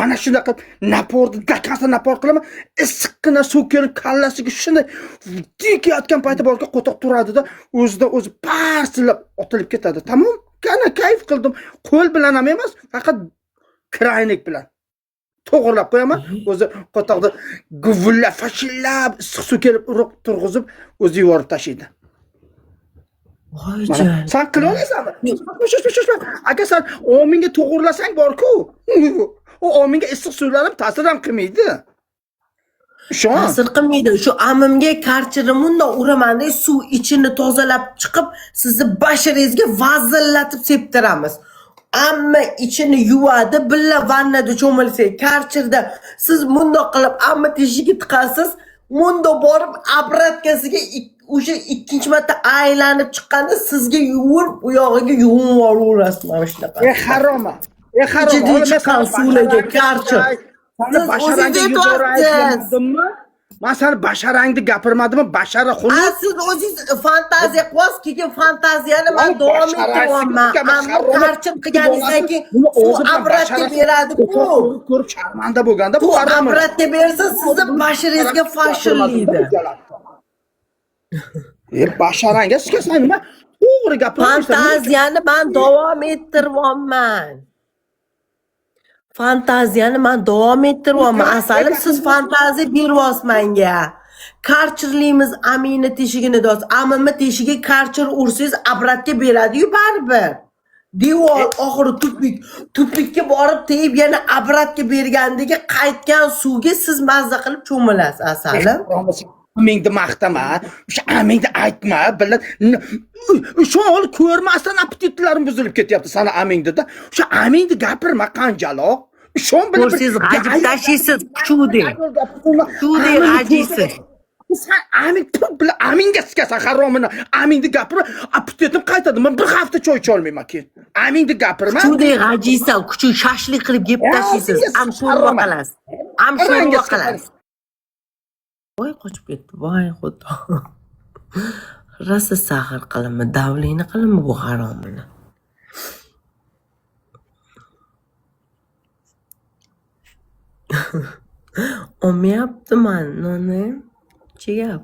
mana shunaqa naporni dakasa napor qilaman. Issiqqina suv kelib kallasiga shunday tikayotgan payti borga qo'toq turadida o'zidan o'zi parsillab otilib ketadi. Tamom? Qana kayf qildim. Qo'l bilan ham emas, faqat kraynik bilan. To'g'rilab qo'yaman. O'zi qo'toqni guvullab, fashillab, issiq suv kelib urib turg'izib, o'zi yuborib tashlaydi. Voyjon. Sen qila olasanmi? Agar sen ominga to'g'irlasang bor-ku. O ominga issiq suvlar ham ta'sir ham qilmaydi. Ishon. Ta'sir qilmaydi. Shu amimga karchirim unda uramanda suv ichini tozalab chiqib, sizni basharingizga vazillatib septiramiz. Amma ichini yuvadi, billa vannada cho'milsak, karchirda siz bundoq qilib amma teshiga tiqasiz, bunda borib abratkasiga o'sha ikkinchi marta aylanib chiqqanda sizga yuvib, u yog'iga yuvib olaverasiz mana shunaqa. Haroma. Harom. Ichidan chiqqan suvlarga karchir. Siz basharangni yuborayapsizmi? Men seni basharangni gapirmadimmi? Bashara xulus. Siz o'zingiz fantaziya qilasiz, keyin fantaziyani men davom ettiryapman. Ammo karchir qilganingizdan keyin u abratga beradi-ku. Ko'rib sharmanda bo'lganda bu abratga bersa sizni basharingizga fashillaydi. Basharangga sizga nima? To'g'ri gapirasiz. Fantaziyani men davom ettiryapman. Fantaziyani men davom ettiryapman. Asalim siz fantaziya beryapsiz menga. Karchirlaymiz amini teshigini dos. Amimni teshiga karchir ursangiz abratga beradi-yu baribir. Devor oxiri tupikka borib tegib yana abratga bergandagi qaytgan suvga siz mazza qilib cho'milasiz asalim. Amingni maqtama, o'sha amingni aytma, bilib. Shu ol ko'rmasdan appetitlarim buzilib ketyapti sana amingda. O'sha amingni gapirma qanjaloq. Shon bilan siz g'ajib tashiysiz, kuchudi. Kuchudi g'ajiysiz. Sen aming bilan amingga sikasan haromini. Amingni gapirma, appetitim qaytadi. Men bir hafta choy icholmayman keyin. Amingni gapirma. Kuchudi g'ajiysan, kuchu shashlik qilib yeb tashiysiz. Am sho'rva qilasiz. Am sho'rva qilasiz. Voy qochib ketdi, voy xudo. Rosa sahr qilinmi, davlini qilinmi bu haromini. Olmayapti man, noni. Chigap.